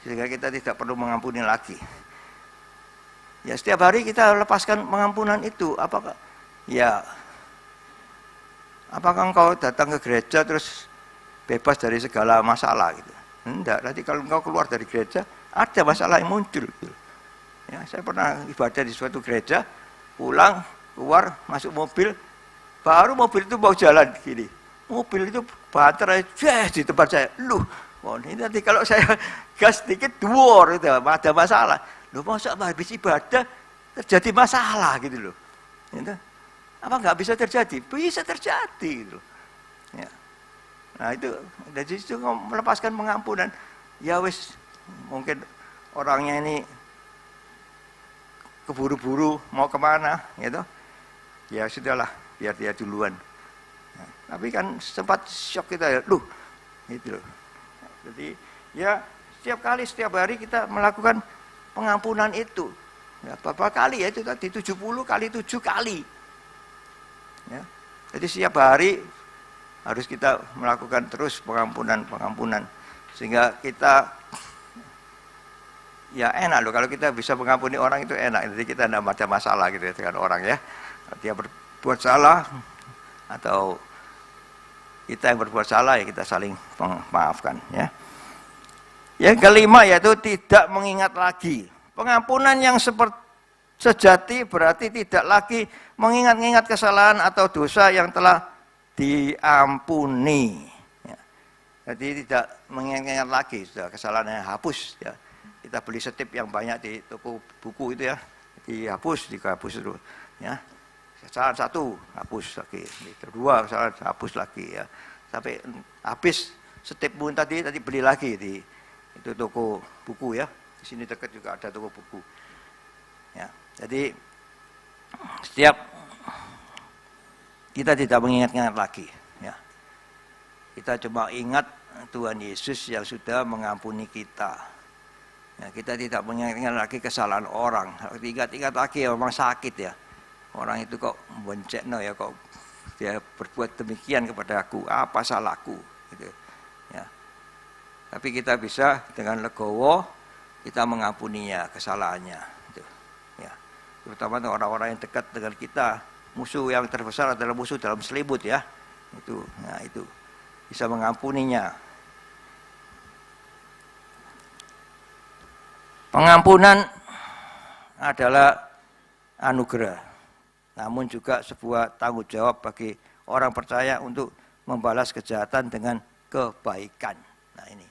S1: Sehingga kita tidak perlu mengampuni lagi. Ya setiap hari kita lepaskan pengampunan itu. Apakah engkau datang ke gereja terus bebas dari segala masalah gitu? Enggak, nanti kalau engkau keluar dari gereja ada masalah yang muncul gitu. Ya, saya pernah ibadah di suatu gereja, pulang, keluar, masuk mobil, baru mobil itu mau jalan gini. Mobil itu baterai di tempat saya. Loh, ini nanti kalau saya gas sedikit duor itu ada masalah. Loh, masa habis ibadah terjadi masalah gitu loh. Gitu. Apa nggak bisa terjadi? Bisa terjadi gitu. Ya. Nah itu dari situ melepaskan pengampunan. Ya wis, mungkin orangnya ini keburu-buru mau kemana, gitu. Ya sudahlah, biar dia duluan. Ya, tapi kan sempat shock kita ya, loh, gitu loh. Jadi ya setiap hari kita melakukan pengampunan itu. Ya, berapa kali ya itu tadi 70 kali 7 kali. Ya. Jadi setiap hari harus kita melakukan terus pengampunan sehingga kita ya enak loh kalau kita bisa mengampuni orang itu enak. Jadi kita tidak ada masalah gitu ya dengan orang ya. Dia berbuat salah atau kita yang berbuat salah ya kita saling memaafkan ya. Yang kelima yaitu tidak mengingat lagi. Pengampunan yang sejati berarti tidak lagi mengingat-ingat kesalahan atau dosa yang telah diampuni. Ya. Jadi tidak mengingat-ingat lagi, sudah kesalahannya hapus. Ya. Kita beli setip yang banyak di toko buku itu ya, dihapus dulu. Ya. Kesalahan satu, hapus lagi. Kedua, kesalahan hapus lagi. Ya. Sampai habis setipmu tadi beli lagi di itu toko buku ya. Di sini dekat juga ada toko buku. Ya, jadi setiap kita tidak mengingat-ingat lagi. Ya. Kita cuma ingat Tuhan Yesus yang sudah mengampuni kita. Ya, kita tidak mengingat-ingat lagi kesalahan orang. Ingat-ingat lagi ya, memang sakit ya. Orang itu kok boncekno ya, kok dia berbuat demikian kepada aku. Apa salahku? Gitu. Ya. Tapi kita bisa dengan legowo kita mengampuninya kesalahannya. Gitu. Ya. Terutama orang-orang yang dekat dengan kita. Musuh yang terbesar adalah musuh dalam selimut ya. Itu bisa mengampuninya. Pengampunan adalah anugerah. Namun juga sebuah tanggung jawab bagi orang percaya untuk membalas kejahatan dengan kebaikan. Nah ini.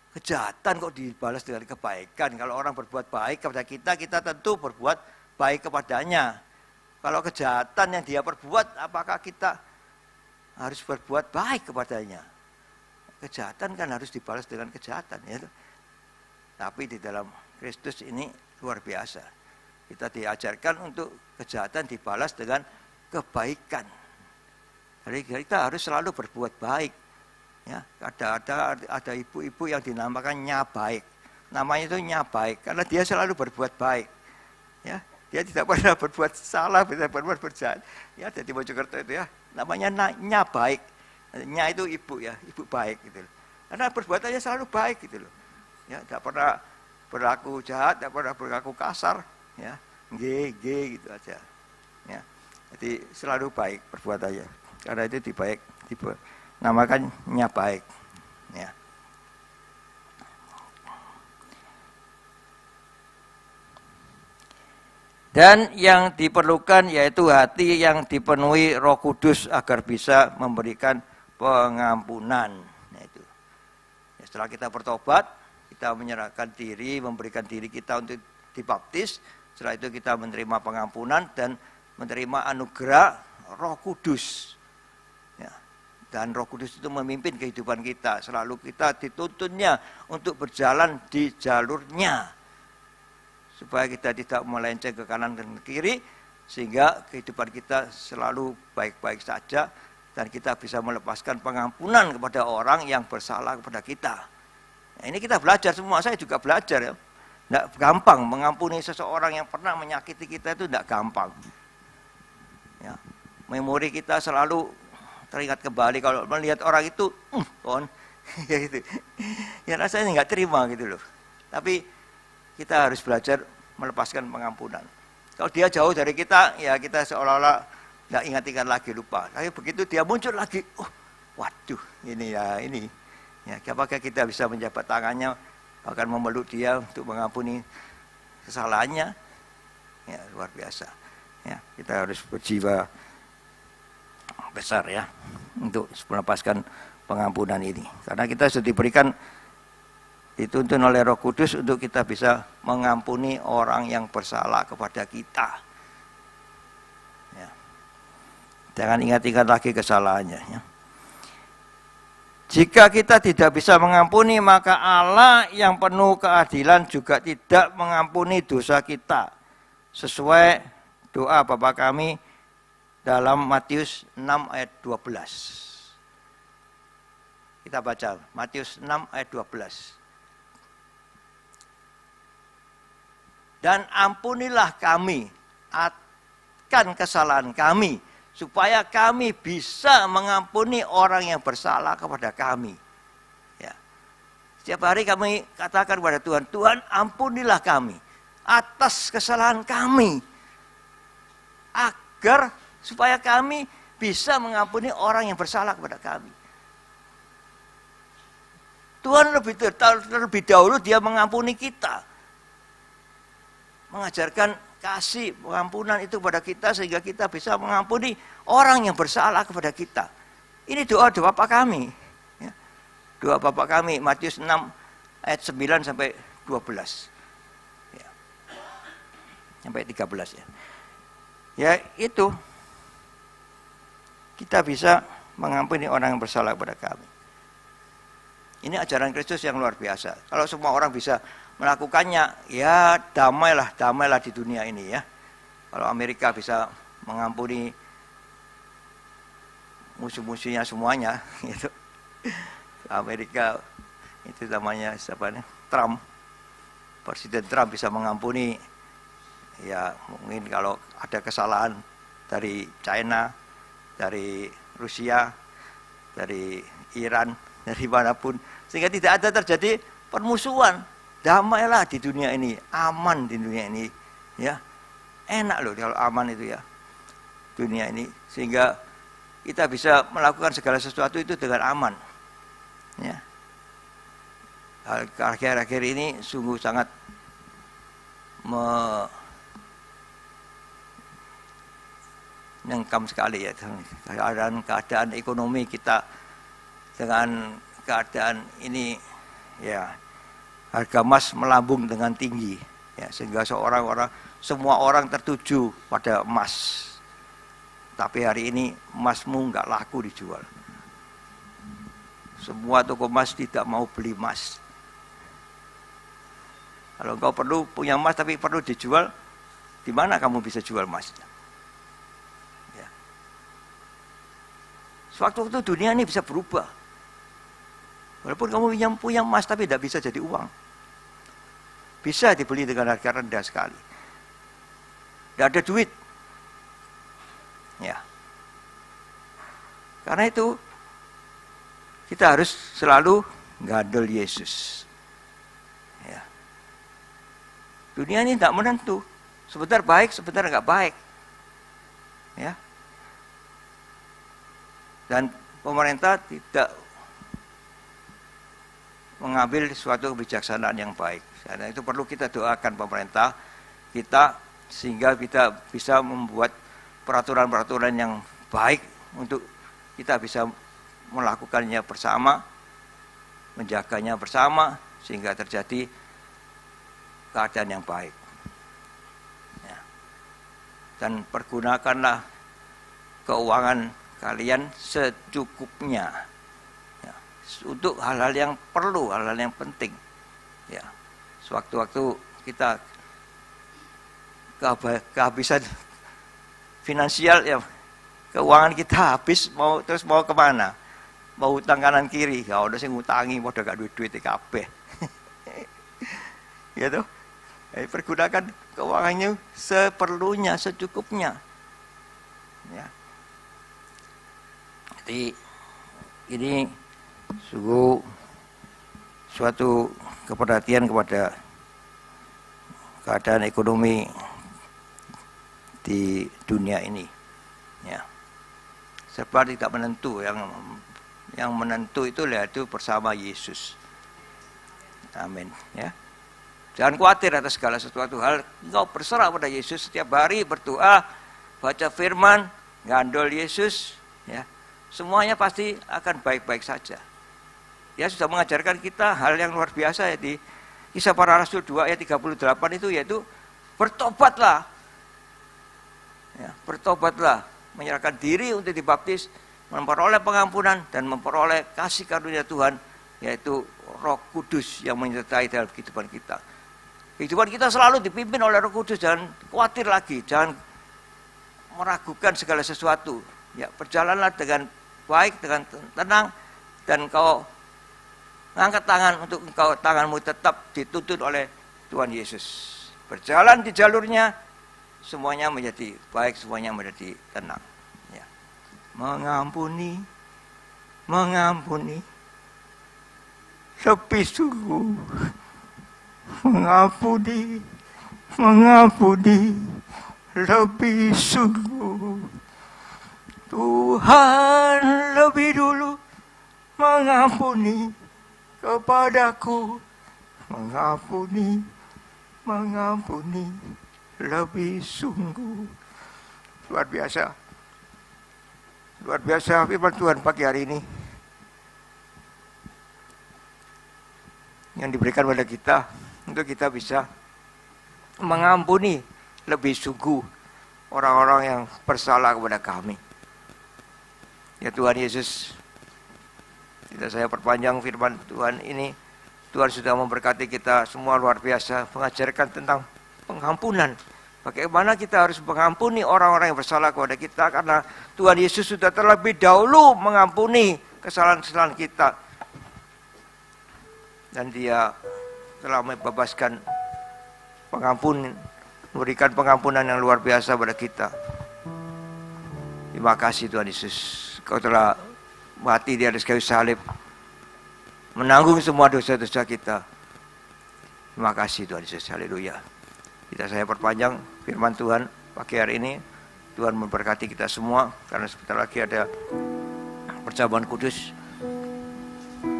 S1: Kejahatan kok dibalas dengan kebaikan. Kalau orang berbuat baik kepada kita, kita tentu berbuat baik kepadanya. Kalau kejahatan yang dia perbuat, apakah kita harus berbuat baik kepadanya? Kejahatan kan harus dibalas dengan kejahatan. Ya. Tapi di dalam Kristus ini luar biasa. Kita diajarkan untuk kejahatan dibalas dengan kebaikan. Jadi kita harus selalu berbuat baik. Ya, ada ibu-ibu yang dinamakan Nyabaik. Namanya itu Nyabaik karena dia selalu berbuat baik. Ya, dia tidak pernah berbuat salah, tidak pernah berjahat. Ya, ada di Mojokerto itu ya. Namanya Nyabaik. Nya itu ibu ya, ibu baik gitu. Karena perbuatannya selalu baik gitu loh. Ya, tidak pernah berlaku jahat, tidak pernah berlaku kasar, ya. Gitu aja. Ya. Jadi selalu baik perbuatannya. Karena itu namakan Nyabaik. Ya. Dan yang diperlukan yaitu hati yang dipenuhi Roh Kudus agar bisa memberikan pengampunan. Nah, itu. Ya, setelah kita bertobat, kita menyerahkan diri, memberikan diri kita untuk dibaptis. Setelah itu kita menerima pengampunan dan menerima anugerah Roh Kudus. Ya. Dan Roh Kudus itu memimpin kehidupan kita. Selalu kita dituntunnya untuk berjalan di jalurnya. Supaya kita tidak melenceng ke kanan dan ke kiri. Sehingga kehidupan kita selalu baik-baik saja. Dan kita bisa melepaskan pengampunan kepada orang yang bersalah kepada kita. Nah, ini kita belajar semua. Saya juga belajar ya. Tidak gampang mengampuni seseorang yang pernah menyakiti kita itu tidak gampang. Ya. Memori kita selalu teringat kembali kalau melihat orang itu, ya gitu. Ya rasanya nggak terima gitu loh. Tapi kita harus belajar melepaskan pengampunan. Kalau dia jauh dari kita, ya kita seolah-olah nggak ingat-ingat lagi, lupa. Tapi begitu dia muncul lagi, waduh, ini ya ini. Ya, apakah kita bisa menjabat tangannya, bahkan memeluk dia untuk mengampuni kesalahannya? Ya luar biasa. Ya, kita harus berjiwa besar ya untuk melepaskan pengampunan ini. Karena kita sudah diberikan, dituntun oleh Roh Kudus untuk kita bisa mengampuni orang yang bersalah kepada kita. Ya. Jangan ingat-ingat lagi kesalahannya. Ya. Jika kita tidak bisa mengampuni, maka Allah yang penuh keadilan juga tidak mengampuni dosa kita. Sesuai doa Bapa kami dalam Matius 6 ayat 12. Kita baca Matius 6 ayat 12. Dan ampunilah kami akan kesalahan kami, supaya kami bisa mengampuni orang yang bersalah kepada kami. Ya. Setiap hari kami katakan kepada Tuhan, Tuhan ampunilah kami atas kesalahan kami, agar supaya kami bisa mengampuni orang yang bersalah kepada kami. Tuhan lebih dahulu dia mengampuni kita, mengajarkan kasih pengampunan itu kepada kita sehingga kita bisa mengampuni orang yang bersalah kepada kita. Ini doa Bapa kami. Ya. Doa Bapa kami Matius 6 ayat 9 sampai 12. Ya. Sampai 13 ya. Ya itu. Kita bisa mengampuni orang yang bersalah kepada kami. Ini ajaran Kristus yang luar biasa. Kalau semua orang bisa melakukannya, ya damailah di dunia ini ya. Kalau Amerika bisa mengampuni musuh-musuhnya semuanya, itu Amerika itu namanya siapa nih? Trump, Presiden Trump bisa mengampuni, ya mungkin kalau ada kesalahan dari China, dari Rusia, dari Iran, dari manapun, sehingga tidak ada terjadi permusuhan. Damailah di dunia ini, aman di dunia ini, ya enak loh kalau aman itu ya dunia ini, sehingga kita bisa melakukan segala sesuatu itu dengan aman. Ya, akhir-akhir ini sungguh sangat menyengkam sekali ya keadaan ekonomi kita dengan keadaan ini ya. Harga emas melambung dengan tinggi, ya, sehingga semua orang tertuju pada emas. Tapi hari ini emasmu nggak laku dijual. Semua toko emas tidak mau beli emas. Kalau engkau perlu punya emas tapi perlu dijual, di mana kamu bisa jual emasnya? Ya. Sewaktu-waktu dunia ini bisa berubah. Walaupun kamu punya emas tapi tidak bisa jadi uang. Bisa dibeli dengan harga rendah sekali. Tidak ada duit. Ya. Karena itu kita harus selalu ngandel Yesus. Ya. Dunia ini tidak menentu. Sebentar baik, sebentar enggak baik. Ya. Dan pemerintah tidak mengambil suatu kebijaksanaan yang baik. Karena itu perlu kita doakan pemerintah kita sehingga kita bisa membuat peraturan-peraturan yang baik untuk kita bisa melakukannya bersama, menjaganya bersama sehingga terjadi keadaan yang baik. Ya. Dan pergunakanlah keuangan kalian secukupnya. Untuk hal-hal yang perlu, hal-hal yang penting. Ya, sewaktu-waktu kita kehabisan finansial, ya, keuangan kita habis, mau kemana? Mau utang kanan kiri, ya udah sing ngutangi, udah gak duit kabeh. Ya toh, pergunakan keuangannya seperlunya, secukupnya. Ya, jadi ini sungguh suatu keperhatian kepada keadaan ekonomi di dunia ini. Ya. Serba tidak menentu, yang menentu itu yaitu bersama Yesus. Amin. Ya. Jangan khawatir atas segala sesuatu hal, engkau berserah pada Yesus setiap hari, berdoa, baca firman, ngandol Yesus, Ya, semuanya pasti akan baik-baik saja. Dia sudah mengajarkan kita hal yang luar biasa ya di Kisah Para Rasul 2 ayat 38 itu, yaitu bertobatlah. Ya, bertobatlah, menyerahkan diri untuk dibaptis, memperoleh pengampunan dan memperoleh kasih karunia Tuhan, yaitu Roh Kudus yang menyertai dalam kehidupan kita. Kehidupan kita selalu dipimpin oleh Roh Kudus, jangan khawatir lagi, jangan meragukan segala sesuatu. Ya, berjalanlah dengan baik, dengan tenang, dan kau angkat tangan untuk engkau, tanganmu tetap dituntun oleh Tuhan Yesus. Berjalan di jalurnya, semuanya menjadi baik, semuanya menjadi tenang. Ya. Mengampuni, mengampuni, lebih sungguh. Mengampuni, mengampuni, lebih sungguh. Tuhan lebih dulu mengampuni kepadaku, mengampuni, mengampuni, lebih sungguh. Luar biasa. Luar biasa firman Tuhan pagi hari ini yang diberikan pada kita untuk kita bisa mengampuni lebih sungguh orang-orang yang bersalah kepada kami. Ya Tuhan Yesus, tidak saya perpanjang firman Tuhan ini. Tuhan sudah memberkati kita semua luar biasa, mengajarkan tentang pengampunan. Bagaimana kita harus mengampuni orang-orang yang bersalah kepada kita, karena Tuhan Yesus sudah terlebih dahulu mengampuni kesalahan-kesalahan kita. Dan Dia telah membebaskan pengampunan, memberikan pengampunan yang luar biasa pada kita. Terima kasih Tuhan Yesus. Kau telah mati di atas kayu salib, menanggung semua dosa-dosa kita. Terima kasih Tuhan Yesus. Haleluya. Tidak saya perpanjang firman Tuhan pagi hari ini. Tuhan memberkati kita semua, karena sebentar lagi ada perjamuan kudus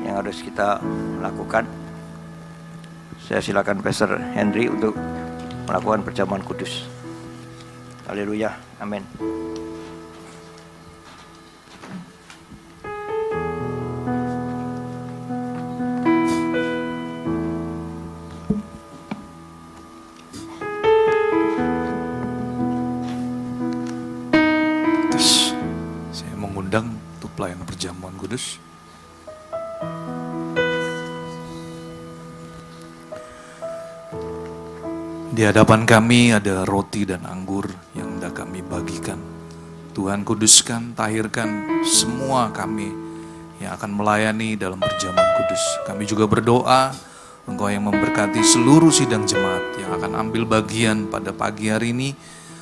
S1: yang harus kita lakukan. Saya silakan Pastor Henry untuk melakukan perjamuan kudus. Haleluya. Amin.
S5: Untuk pelayanan perjamuan kudus. Di hadapan kami ada roti dan anggur yang hendak kami bagikan. Tuhan kuduskan, tahirkan semua kami yang akan melayani dalam perjamuan kudus. Kami juga berdoa Engkau yang memberkati seluruh sidang jemaat yang akan ambil bagian pada pagi hari ini,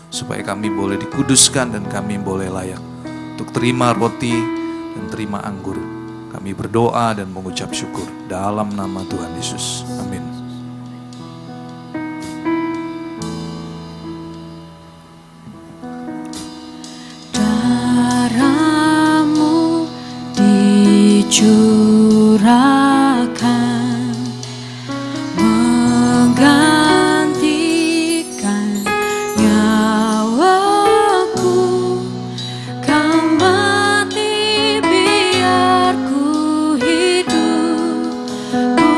S5: supaya kami boleh dikuduskan dan kami boleh layak untuk terima roti dan terima anggur. Kami berdoa dan mengucap syukur dalam nama Tuhan Yesus. Amin.
S3: Darahmu dicurahkan menggantikan nyawaku. Kau mati biar ku hidup, ku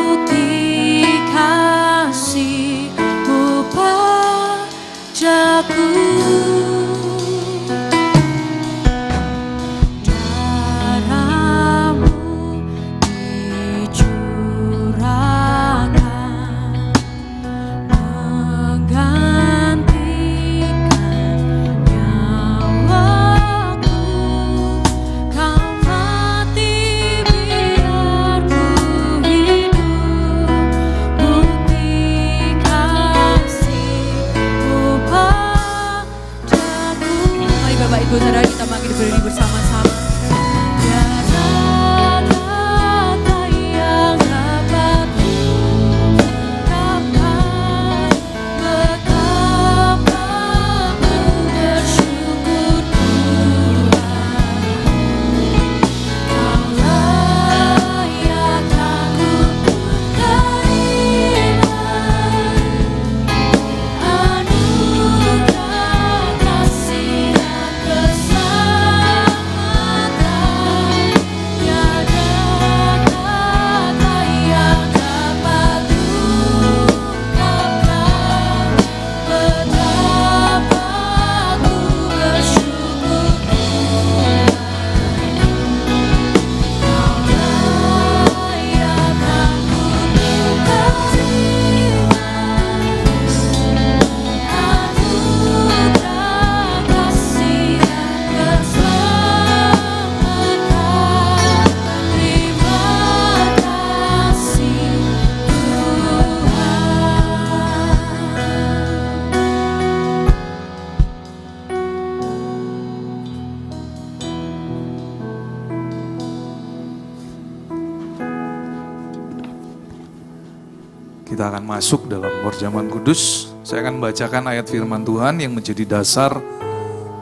S5: kita akan masuk dalam perjamuan kudus. Saya akan membacakan ayat firman Tuhan yang menjadi dasar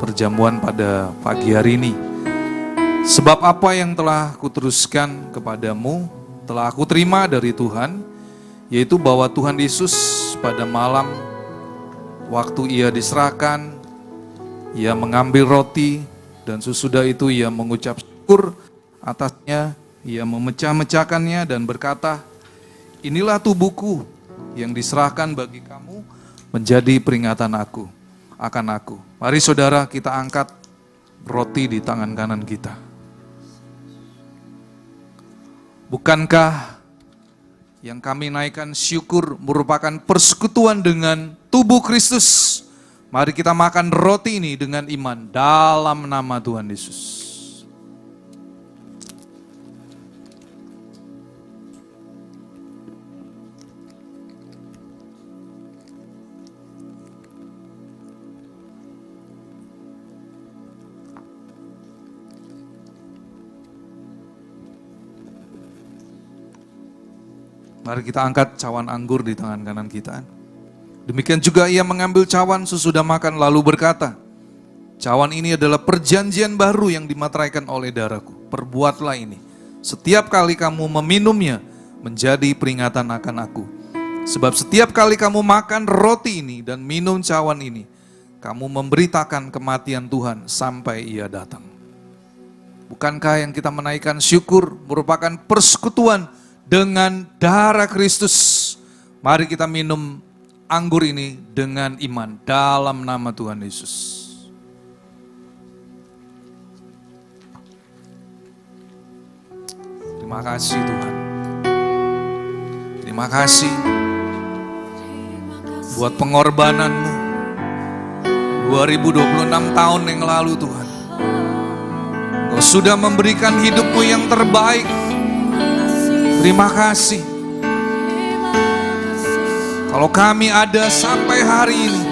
S5: perjamuan pada pagi hari ini. Sebab apa yang telah kuteruskan kepadamu, telah aku terima dari Tuhan, yaitu bahwa Tuhan Yesus pada malam waktu ia diserahkan, ia mengambil roti dan sesudah itu ia mengucap syukur atasnya, ia memecah-mecahkannya dan berkata, inilah tubuhku yang diserahkan bagi kamu menjadi peringatan akan aku. Mari saudara kita angkat roti di tangan kanan kita. Bukankah yang kami naikkan syukur merupakan persekutuan dengan tubuh Kristus? Mari kita makan roti ini dengan iman dalam nama Tuhan Yesus. Mari kita angkat cawan anggur di tangan kanan kita. Demikian juga ia mengambil cawan sesudah makan lalu berkata, cawan ini adalah perjanjian baru yang dimateraikan oleh darahku. Perbuatlah ini setiap kali kamu meminumnya menjadi peringatan akan aku. Sebab setiap kali kamu makan roti ini dan minum cawan ini, kamu memberitakan kematian Tuhan sampai ia datang. Bukankah yang kita menaikkan syukur merupakan persekutuan dengan darah Kristus? Mari kita minum anggur ini dengan iman dalam nama Tuhan Yesus. Terima kasih Tuhan. Terima kasih buat pengorbananmu 2026 tahun yang lalu Tuhan. Kau sudah memberikan hidupmu yang terbaik. Terima kasih. Kalau kami ada sampai hari ini,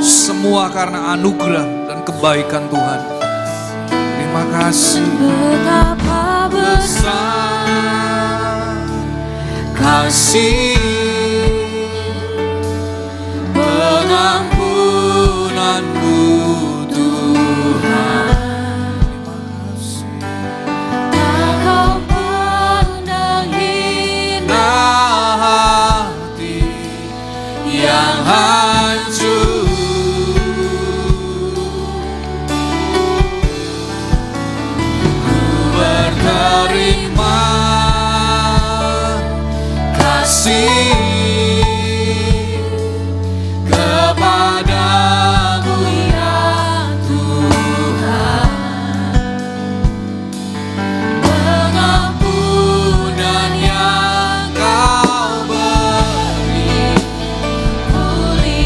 S5: semua karena anugerah dan kebaikan Tuhan. Terima kasih.
S4: Betapa besar
S5: Kasih pengampunanmu Tuhan.
S4: Kau pandang hina
S5: hati yang hancur, ku berterima kasih kepadamu ya Tuhan. Pengampunan yang kau beri pulih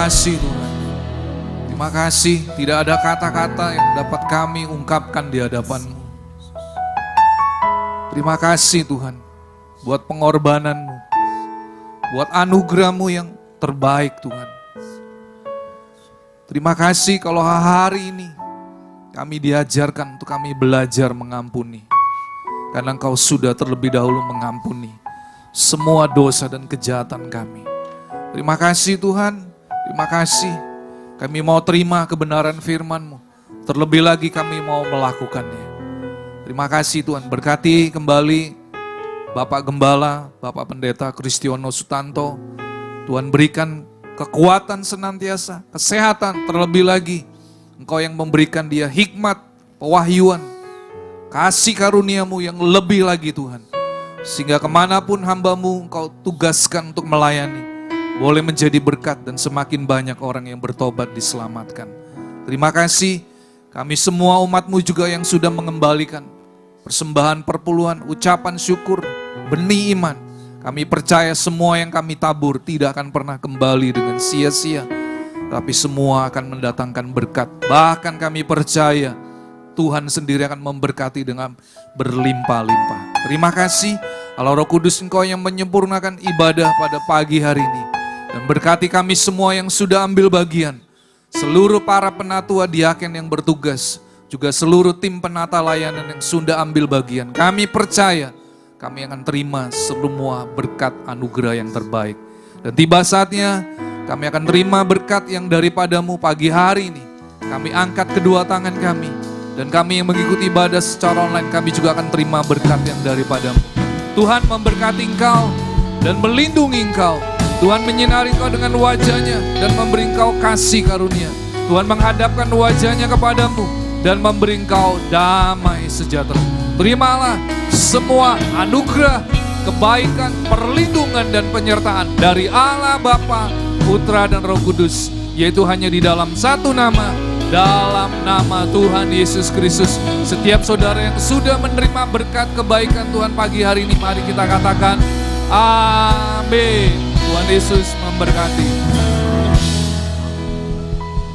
S5: kasih Tuhan. Terima kasih, tidak ada kata-kata yang dapat kami ungkapkan di hadapan-Mu. Terima kasih Tuhan, buat pengorbanan-Mu, buat anugerah-Mu yang terbaik Tuhan. Terima kasih kalau hari ini kami diajarkan untuk kami belajar mengampuni. Karena Engkau sudah terlebih dahulu mengampuni semua dosa dan kejahatan kami. Terima kasih Tuhan, terima kasih. Kami mau terima kebenaran firman-Mu. Terlebih lagi kami mau melakukannya. Terima kasih Tuhan, berkati kembali Bapak Gembala, Bapak Pendeta Kristiono Sutanto. Tuhan berikan kekuatan senantiasa, kesehatan, terlebih lagi Engkau yang memberikan dia hikmat, pewahyuan, kasih karunia-Mu yang lebih lagi Tuhan. Sehingga kemanapun hamba-Mu Engkau tugaskan untuk melayani, boleh menjadi berkat dan semakin banyak orang yang bertobat diselamatkan. Terima kasih, kami semua umat-Mu juga yang sudah mengembalikan persembahan perpuluhan, ucapan syukur, benih iman. Kami percaya semua yang kami tabur tidak akan pernah kembali dengan sia-sia, tapi semua akan mendatangkan berkat. Bahkan kami percaya Tuhan sendiri akan memberkati dengan berlimpah-limpah. Terima kasih Allah Roh Kudus, Engkau yang menyempurnakan ibadah pada pagi hari ini. Dan berkati kami semua yang sudah ambil bagian, seluruh para penatua diaken yang bertugas, juga seluruh tim penata layanan yang sudah ambil bagian. Kami percaya kami akan terima semua berkat anugerah yang terbaik. Dan tiba saatnya kami akan terima berkat yang daripada-Mu pagi hari ini. Kami angkat kedua tangan kami. Dan kami yang mengikuti ibadah secara online, kami juga akan terima berkat yang daripada-Mu. Tuhan memberkati Engkau dan melindungi Engkau. Tuhan menyinari Engkau dengan wajah-Nya dan memberi Engkau kasih karunia. Tuhan menghadapkan wajah-Nya kepadamu dan memberi Engkau damai sejahtera. Terimalah semua anugerah, kebaikan, perlindungan dan penyertaan dari Allah Bapa, Putra dan Roh Kudus, yaitu hanya di dalam satu nama, dalam nama Tuhan Yesus Kristus. Setiap saudara yang sudah menerima berkat kebaikan Tuhan pagi hari ini, mari kita katakan amin. Tuhan Yesus memberkati.